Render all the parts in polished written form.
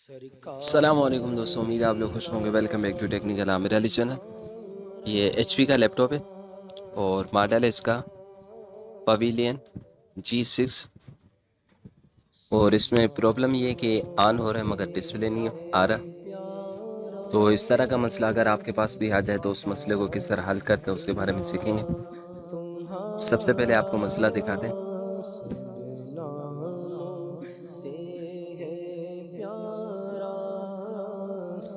अस्सलाम वालेकुम दोस्तों, उम्मीद है आप लोग खुश होंगे। Welcome back to technical Aamir Ali channel. ये HP का लैपटॉप है और मॉडल है इसका पवेलियन G6। और इसमें प्रॉब्लम ये है कि ऑन हो रहा है मगर डिस्प्ले नहीं आ रहा। तो इस तरह का मसला अगर आपके पास भी आ जाए तो उस मसले को किस तरह हल करते हैं उसके बारे में सीखेंगे। सबसे पहले आपको मसला दिखाते हैं।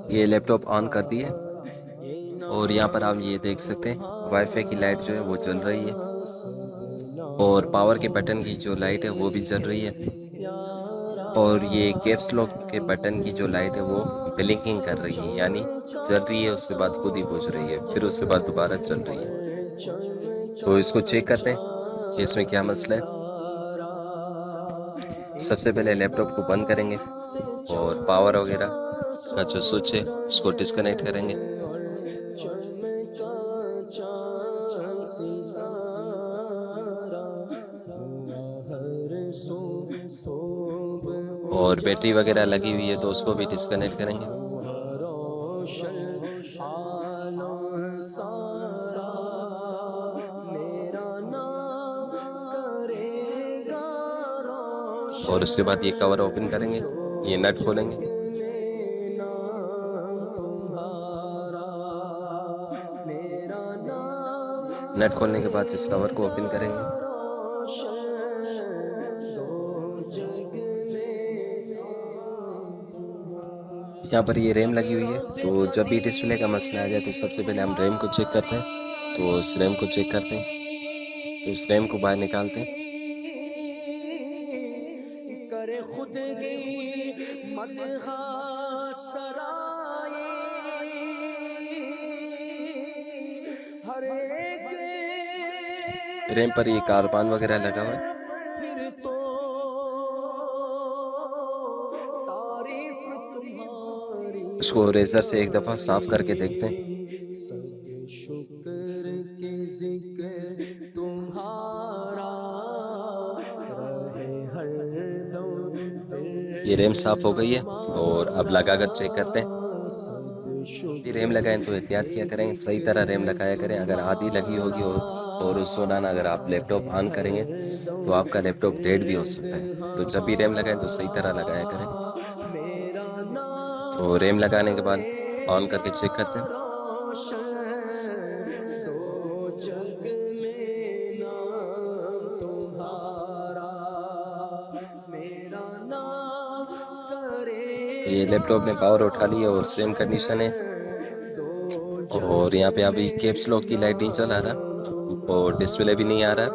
ये लैपटॉप ऑन कर दिए और यहाँ पर आप ये देख सकते हैं वाईफाई की लाइट जो है वो जल रही है और पावर के बटन की जो लाइट है वो भी जल रही है। और ये कैप्स लॉक के बटन की जो लाइट है वो ब्लिंकिंग कर रही है, यानी जल रही है, उसके बाद खुद ही बुझ रही है, फिर उसके बाद दोबारा चल रही है। तो इसको चेक करते हैं कि इसमें क्या मसला है। सबसे पहले लैपटॉप को बंद करेंगे और पावर वगैरह का जो स्विच है उसको डिस्कनेक्ट करेंगे। और बैटरी वगैरह लगी हुई है तो उसको भी डिस्कनेक्ट करेंगे। और उसके बाद ये कवर ओपन करेंगे, ये नट खोलेंगे। नट खोलने के बाद इस कवर को ओपन करेंगे। यहाँ पर ये रैम लगी हुई है, तो जब भी डिस्प्ले का मसला आ जाए तो सबसे पहले हम रैम को चेक करते हैं। तो इस रैम को चेक करते हैं, तो इस रैम को बाहर निकालते हैं। करे खुद ही मदहा सराय हर एक रैम पर ये कार्बन वगैरह लगा हुआ है। फिर तो तारीफ तुम्हारी, इसको रेजर से एक दफ़ा साफ करके देखते हैं। सब शुक्र के जिक्र तुम्हारा रहे हर दम। ये रैम साफ हो गई है और अब लगा कर चेक करते हैं। भी रैम लगाएं तो एहतियात किया करें, सही तरह रैम लगाया करें। अगर आधी लगी होगी और उस दौरान अगर आप लैपटॉप ऑन करेंगे तो आपका लैपटॉप डेड भी हो सकता है। तो जब भी रैम लगाएं तो सही तरह लगाया करें। तो रैम लगाने के बाद ऑन करके चेक करते हैं। ये लैपटॉप ने पावर उठा ली है और सेम कंडीशन है। और यहाँ पे अभी कैप्स लॉक की लाइट नहीं चला रहा और डिस्प्ले भी नहीं आ रहा।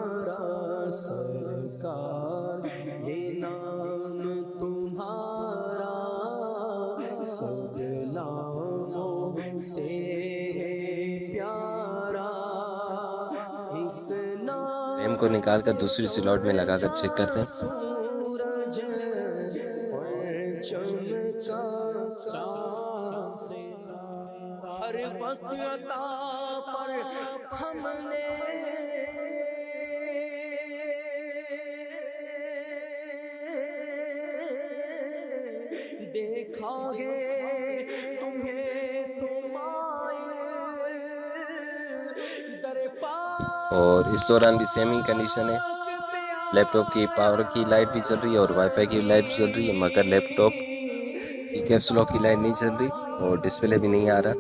रैम को निकाल कर दूसरी स्लॉट में लगाकर चेक करते हैं। हर वक्त अता पर हमने देखा है तुम्हें और इस दौरान भी सेम ही कंडीशन है। लैपटॉप की पावर की लाइट भी चल रही है और वाईफाई की लाइट भी चल रही है, मगर लैपटॉप की कैप्स लॉक की लाइट नहीं चल रही और डिस्प्ले भी नहीं आ रहा।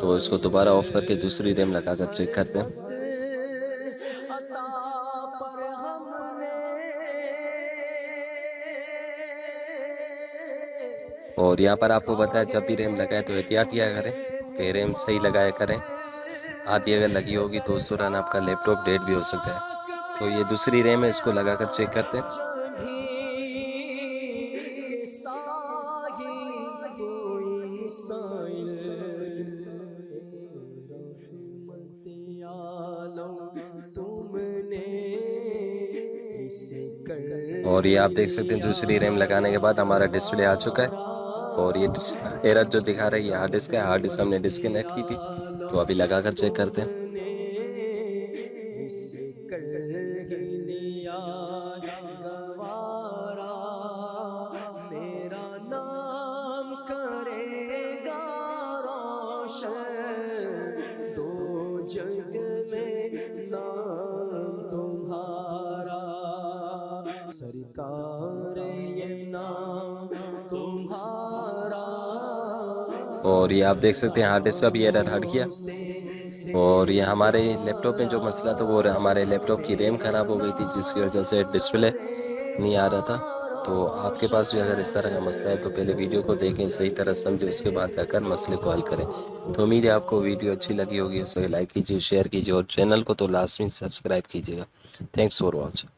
तो इसको दोबारा ऑफ करके दूसरी रैम लगाकर चेक करते हैं। और यहाँ पर आपको बताया जब भी रैम लगाए तो एहतियात किया करें कि रैम सही लगाया करें। आधी अगर लगी होगी तो उस दौरान आपका लैपटॉप डेड भी हो सकता है। तो ये दूसरी रैम है, इसको लगाकर चेक करते हैं। और ये आप देख सकते हैं दूसरी रैम लगाने के बाद हमारा डिस्प्ले आ चुका है। और ये एरर जो दिखा रहा है ये हार्ड डिस्क है। हार्ड डिस्क हमने डिस्कनेक्ट की थी, तो अभी लगा कर चेक करते हैं। सरकार ये नाम तुम्हारा। और ये आप देख सकते हैं हार्ड डिस्क का भी एरर हट गया। और ये हमारे लैपटॉप में जो मसला था वो हमारे लैपटॉप की रैम ख़राब हो गई थी, जिसकी वजह से डिस्प्ले नहीं आ रहा था। तो आपके पास भी अगर इस तरह का मसला है तो पहले वीडियो को देखें, सही तरह समझें, उसके बाद जाकर मसले को हल करें। तो उम्मीद है आपको वीडियो अच्छी लगी होगी, उसे लाइक कीजिए, शेयर कीजिए और चैनल को तो लाजमी सब्सक्राइब कीजिएगा। Thanks for watching.